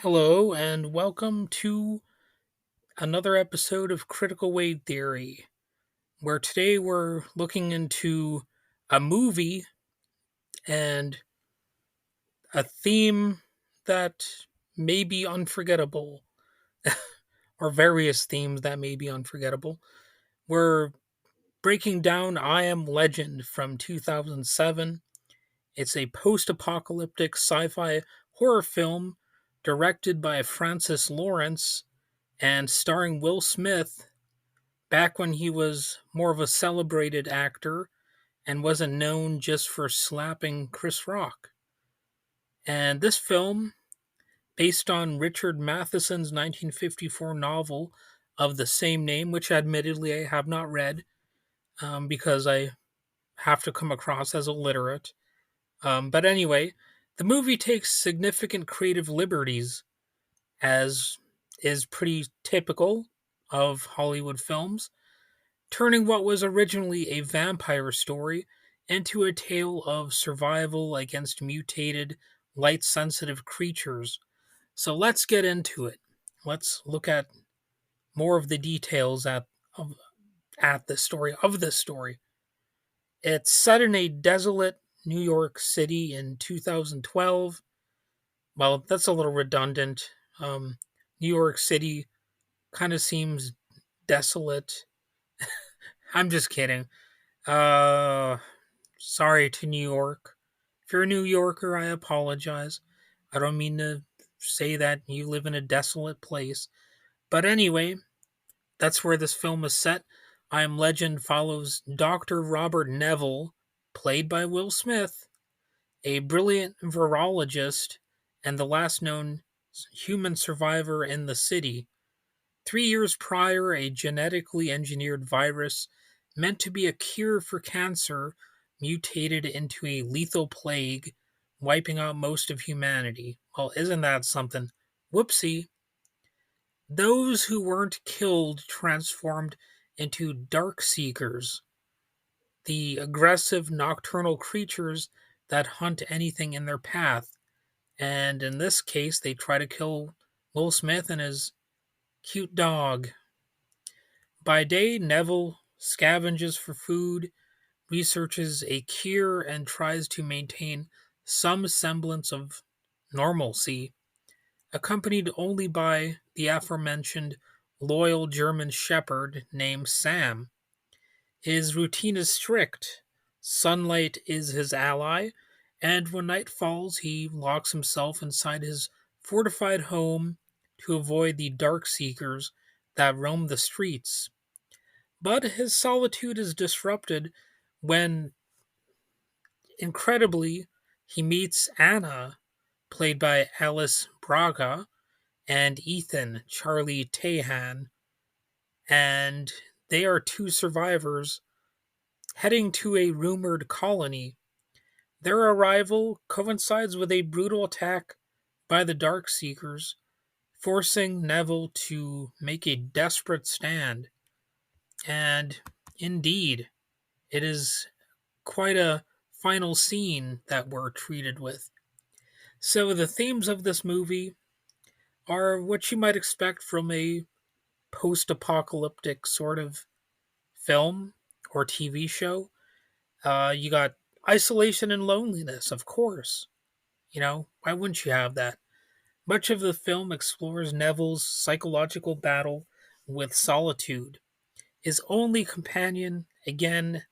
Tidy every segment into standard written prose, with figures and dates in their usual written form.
Hello, and welcome to another episode of Critical Wave Theory, where today we're looking into a movie and a theme that may be unforgettable, or various themes that may be unforgettable. We're breaking down I Am Legend from 2007. It's a post apocalyptic sci fi horror film directed by Francis Lawrence and starring Will Smith back when he was more of a celebrated actor and wasn't known just for slapping Chris Rock. And this film, based on Richard Matheson's 1954 novel of the same name, which admittedly I have not read because I have to come across as illiterate. But anyway, the movie takes significant creative liberties, as is pretty typical of Hollywood films, turning what was originally a vampire story into a tale of survival against mutated, light sensitive creatures. So let's get into it. Let's look at more of the details of, at the story of this story. It's set in a desolate New York City in 2012. Well, that's a little redundant. New York City kind of seems desolate. I'm just kidding. Uh, Sorry to New York. If you're a New Yorker, I apologize. I don't mean to say that you live in a desolate place. But anyway, that's where this film is set. I Am Legend follows Dr. Robert Neville, played by Will Smith, a brilliant virologist and the last known human survivor in the city. 3 years prior, a genetically engineered virus meant to be a cure for cancer mutated into a lethal plague, wiping out most of humanity. Well, isn't that something? Whoopsie. Those who weren't killed transformed into dark seekers, the aggressive nocturnal creatures that hunt anything in their path. And in this case, they try to kill Will Smith and his cute dog. By day, Neville scavenges for food, researches a cure, and tries to maintain some semblance of normalcy, accompanied only by the aforementioned loyal German shepherd named Sam. His routine is strict. Sunlight is his ally, and when night falls, he locks himself inside his fortified home to avoid the dark seekers that roam the streets. But his solitude is disrupted when, incredibly, he meets Anna, played by Alice Braga, and Ethan, Charlie Tahan, and they are two survivors heading to a rumored colony. Their arrival coincides with a brutal attack by the Darkseekers, forcing Neville to make a desperate stand. And indeed, it is quite a final scene that we're treated with. So, the themes of this movie are what you might expect from a post apocalyptic sort of film or TV show. You got isolation and loneliness, of course. Why wouldn't you have that? Much of the film explores Neville's psychological battle with solitude. His only companion, again,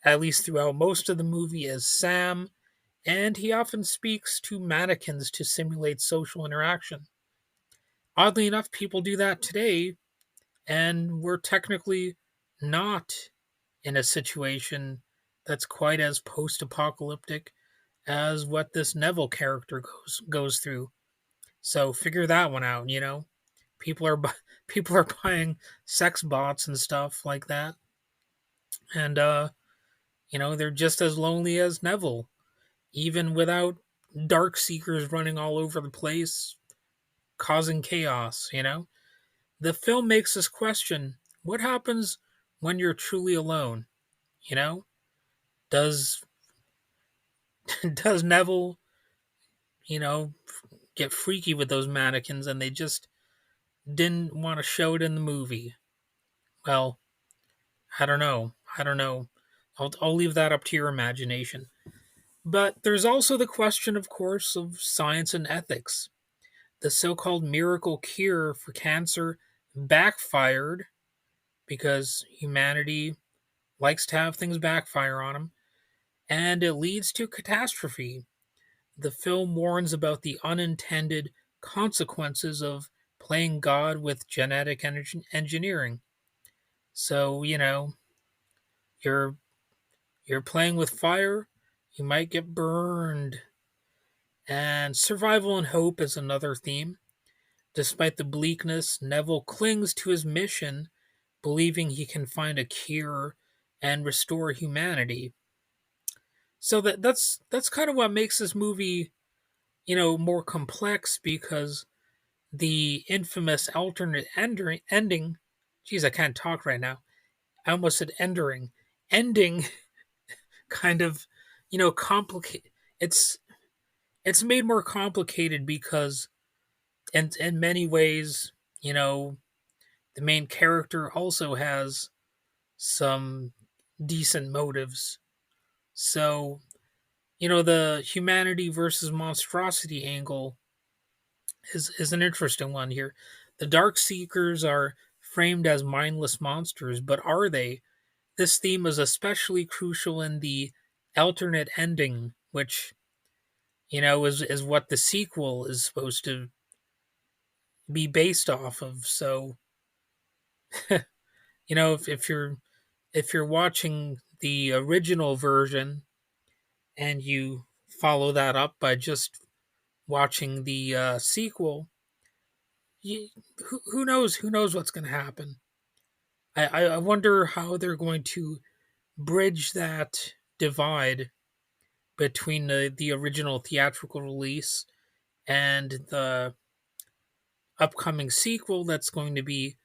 at least throughout most of the movie, is Sam, and he often speaks to mannequins to simulate social interaction. Oddly enough, people do that today, and we're technically not in a situation that's quite as post apocalyptic as what this Neville character goes through. So figure that one out. People are people are buying sex bots and stuff like that. And they're just as lonely as Neville, even without dark seekers running all over the place causing chaos. The film makes us question what happens when you're truly alone. You know, does does Neville, you know, get freaky with those mannequins and they just didn't want to show it in the movie. Well, I don't know. I don't know. I'll leave that up to your imagination. But there's also the question, of course, of science and ethics. The so called miracle cure for cancer backfired because humanity likes to have things backfire on them, and it leads to catastrophe. The film warns about the unintended consequences of playing God with genetic engineering. So, you're you're playing with fire, you might get burned. And survival and hope is another theme. Despite the bleakness, Neville clings to his mission, believing he can find a cure and restore humanity. So that's kind of what makes this movie, more complex because the infamous alternate ending. Geez, I can't talk right now. I almost said ending. Ending kind of, complicate. It's made more complicated because, in many ways, the main character also has some decent motives. So, the humanity versus monstrosity angle is an interesting one here. The Dark Seekers are framed as mindless monsters, but are they? This theme is especially crucial in the alternate ending, which, is what the sequel is supposed to be based off of. So, if you're watching the original version and you follow that up by just watching the sequel, you, who knows what's going to happen. I wonder how they're going to bridge that divide between the original theatrical release and the upcoming sequel that's going to be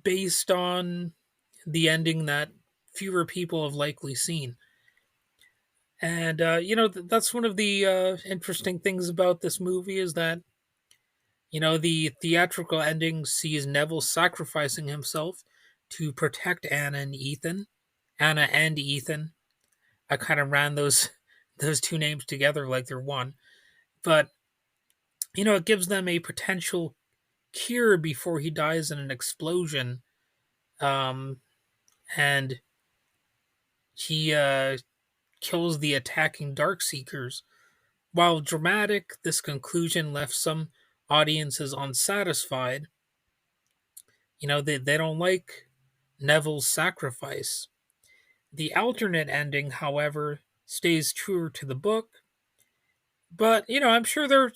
based on the ending that fewer people have likely seen. And that's one of the interesting things about this movie is that the theatrical ending sees Neville sacrificing himself to protect Anna and Ethan. I kind of ran those those two names together like they're one, but it gives them a potential cure before he dies in an explosion. Um, and he kills the attacking Darkseekers. While dramatic, this conclusion left some audiences unsatisfied. They don't like Neville's sacrifice. The alternate ending, however, stays truer to the book. But, I'm sure there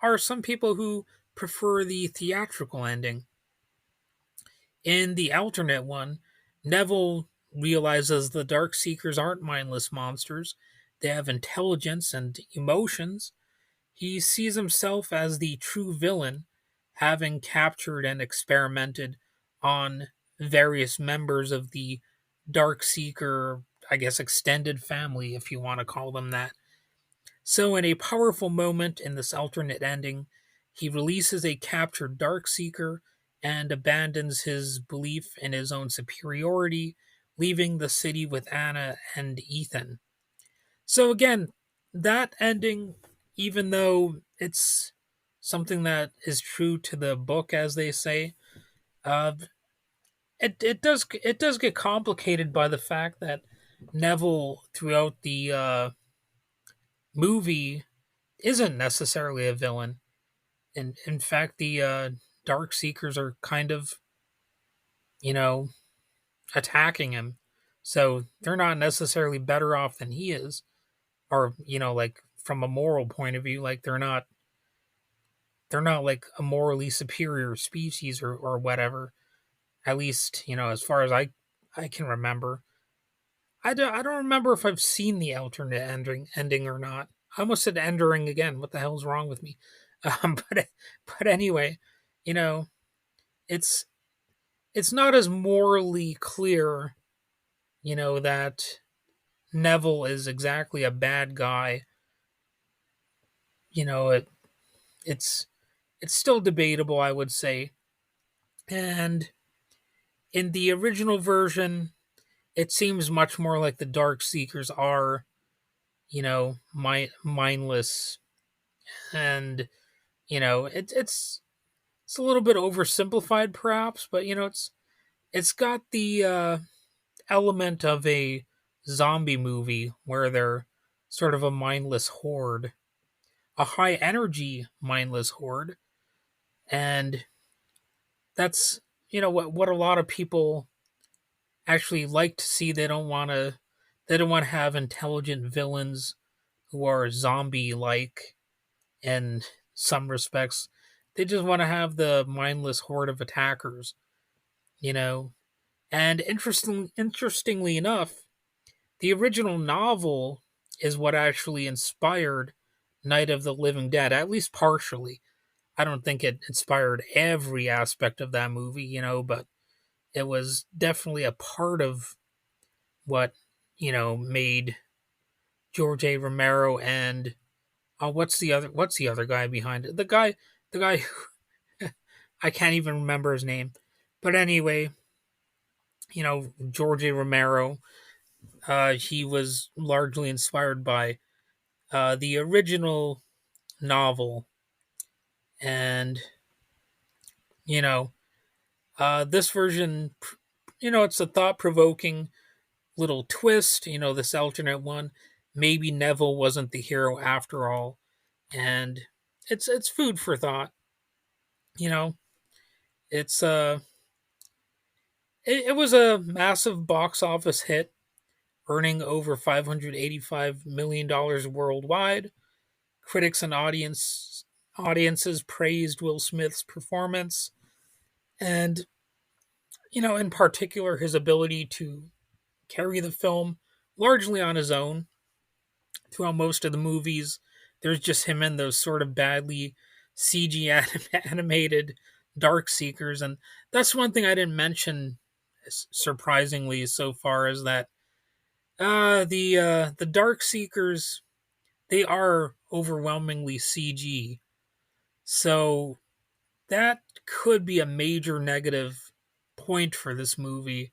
are some people who prefer the theatrical ending. In the alternate one, Neville realizes the Dark Seekers aren't mindless monsters. They have intelligence and emotions. He sees himself as the true villain, having captured and experimented on various members of the Darkseeker, I guess, extended family, if you want to call them that. So, in a powerful moment in this alternate ending, he releases a captured Darkseeker and abandons his belief in his own superiority, leaving the city with Anna and Ethan. So again, that ending, even though it's something that is true to the book, as they say, uh, it does get complicated by the fact that Neville throughout the movie isn't necessarily a villain. And in fact, the Dark Seekers are kind of you know attacking him, so they're not necessarily better off than he is, or like from a moral point of view, like they're not like a morally superior species or whatever. At least, as far as I can remember. I don't remember if I've seen the alternate ending or not. I almost said ending again. What the hell's wrong with me? But anyway, you know, it's it's not as morally clear, that Neville is exactly a bad guy. it's it's still debatable, I would say. And in the original version, it seems much more like the Dark Seekers are, mindless, and it's a little bit oversimplified, perhaps, but it's got the element of a zombie movie where they're sort of a mindless horde, a high energy mindless horde, and that's what a lot of people actually like to see. They don't want to have intelligent villains who are zombie like in some respects. They just want to have the mindless horde of attackers, you know. And interestingly enough, the original novel is what actually inspired Night of the Living Dead, at least partially. I don't think it inspired every aspect of that movie, but it was definitely a part of what, made George A. Romero and what's the other guy behind it? The guy I can't even remember his name. But anyway, George A. Romero, he was largely inspired by the original novel, and you know, this version, it's a thought-provoking little twist. This alternate one. Maybe Neville wasn't the hero after all, and it's food for thought. You know, it's it was a massive box office hit, earning over $585 million worldwide. Critics and audiences praised Will Smith's performance, and in particular, his ability to carry the film largely on his own throughout most of the movies. There's just him and those sort of badly CG animated Dark Seekers, and that's one thing I didn't mention. Surprisingly, so far, is that the Dark Seekers, they are overwhelmingly CG, so that could be a major negative point for this movie.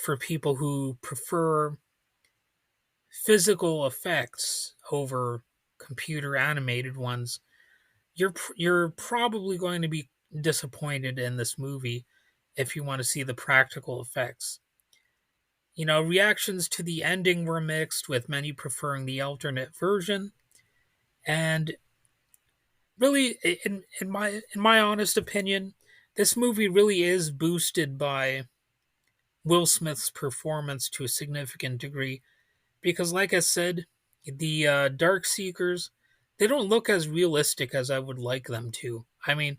For people who prefer physical effects over computer animated ones, you're probably going to be disappointed in this movie if you want to see the practical effects. Reactions to the ending were mixed, with many preferring the alternate version. And really, in my honest opinion, this movie really is boosted by Will Smith's performance to a significant degree. Because, like I said, the Dark Seekers, they don't look as realistic as I would like them to. I mean,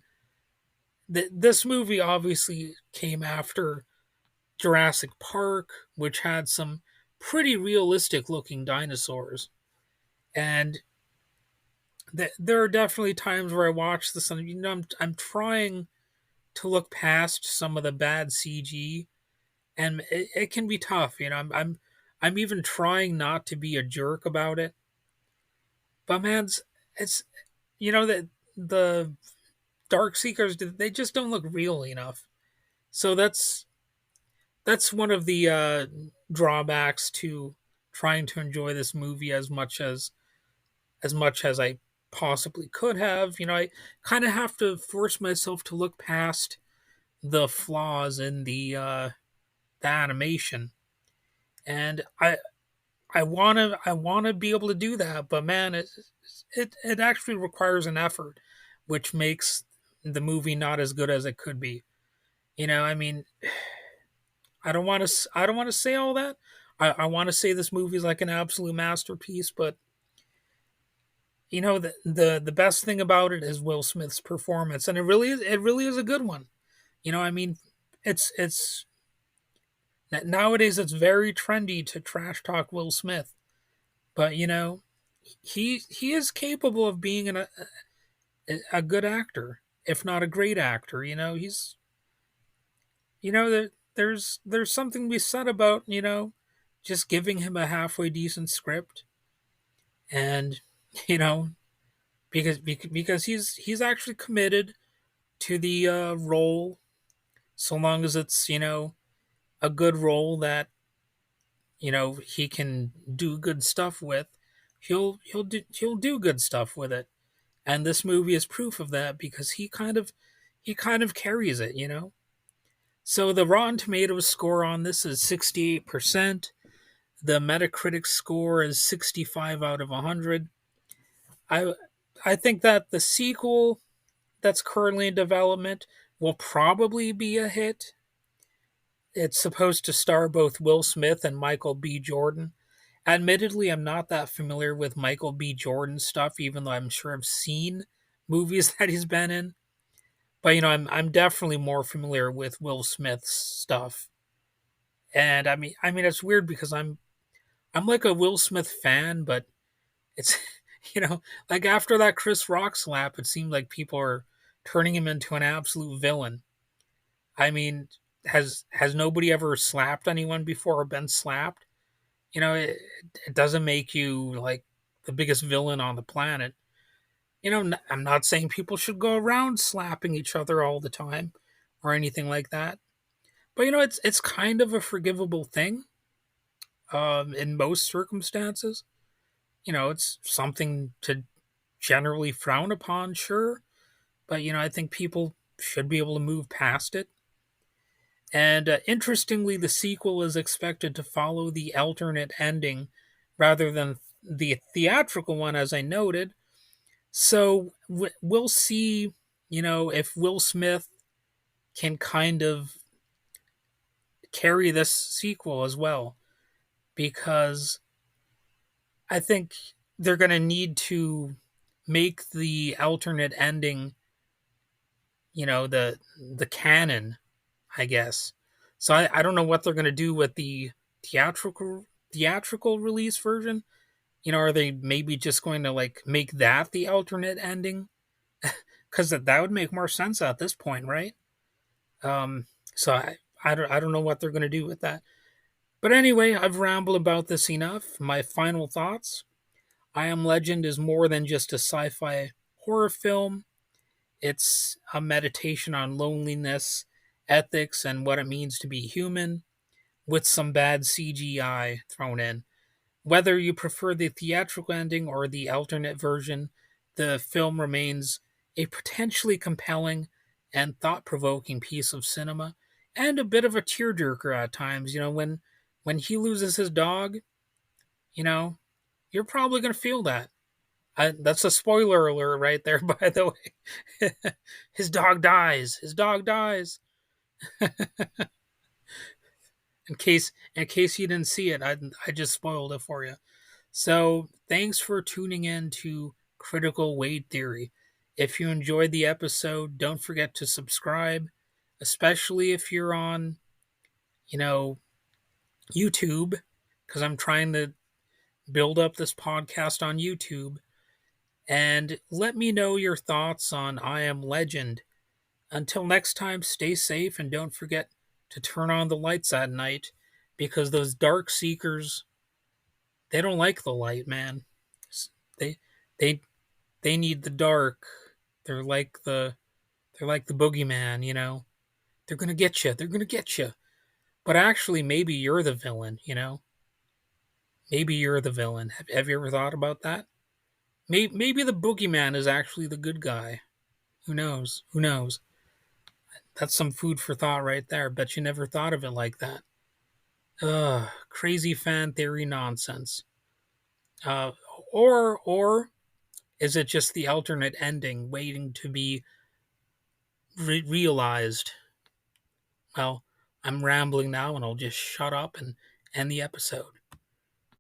this movie obviously came after Jurassic Park, which had some pretty realistic looking dinosaurs. And there are definitely times where I watch this and I'm trying to look past some of the bad CG, and it can be tough. I'm even trying not to be a jerk about it. But man, it's that the Dark Seekers, they just don't look real enough. So that's one of the drawbacks to trying to enjoy this movie as much as I possibly could have. I kind of have to force myself to look past the flaws in the animation, and I want to be able to do that, but man, it actually requires an effort, which makes the movie not as good as it could be. I mean, I don't want to say all that. I want to say this movie is like an absolute masterpiece, but the best thing about it is Will Smith's performance, and it really is a good one. I mean, it's nowadays it's very trendy to trash talk Will Smith, but he is capable of being a good actor, if not a great actor. He's there's something to be said about just giving him a halfway decent script, and you know because he's actually committed to the role, so long as it's a good role that he can do good stuff with. He'll do good stuff with it, and this movie is proof of that because he kind of carries it. So the Rotten Tomatoes score on this is 68%. The Metacritic score is 65 out of 100. I I think that the sequel that's currently in development will probably be a hit. It's supposed to star both Will Smith and Michael B. Jordan. Admittedly, I'm not that familiar with Michael B. Jordan stuff, even though I'm sure I've seen movies that he's been in. But I'm definitely more familiar with Will Smith's stuff. And I mean it's weird because I'm like a Will Smith fan, but it's like after that Chris Rock slap, it seemed like people are turning him into an absolute villain. I mean, has nobody ever slapped anyone before or been slapped? It doesn't make you like the biggest villain on the planet. I'm not saying people should go around slapping each other all the time or anything like that. But it's kind of a forgivable thing in most circumstances. It's something to generally frown upon, sure, but I think people should be able to move past it. And interestingly, the sequel is expected to follow the alternate ending rather than the theatrical one, as I noted. So we'll see, if Will Smith can kind of carry this sequel as well, because I think they're going to need to make the alternate ending, the canon, I guess. So I don't know what they're going to do with the theatrical release version. Are they maybe just going to like make that the alternate ending? Because that would make more sense at this point, right? So I don't know what they're going to do with that. But anyway, I've rambled about this enough. My final thoughts: I Am Legend is more than just a sci-fi horror film. It's a meditation on loneliness, ethics, and what it means to be human, with some bad CGI thrown in. Whether you prefer the theatrical ending or the alternate version, the film remains a potentially compelling and thought provoking piece of cinema, and a bit of a tearjerker at times. When he loses his dog, you know, you're probably going to feel that. That's a spoiler alert right there, by the way. His dog dies. His dog dies. In case you didn't see it, I just spoiled it for you. So thanks for tuning in to Critical Weight Theory. If you enjoyed the episode, don't forget to subscribe, especially if you're on, you know, YouTube, because I'm trying to build up this podcast on YouTube. And let me know your thoughts on I Am Legend. Until next time, stay safe and don't forget to turn on the lights at night, because those dark seekers, they don't like the light, man. They they they need the dark. They're like the they're like the boogeyman. They're gonna get you. They're gonna get you. But actually, maybe you're the villain. Maybe you're the villain. Have you ever thought about that? Maybe the boogeyman is actually the good guy. Who knows? Who knows? That's some food for thought right there. Bet you never thought of it like that. Ugh, crazy fan theory nonsense. Uh, or is it just the alternate ending waiting to be realized? Well, I'm rambling now, and I'll just shut up and end the episode.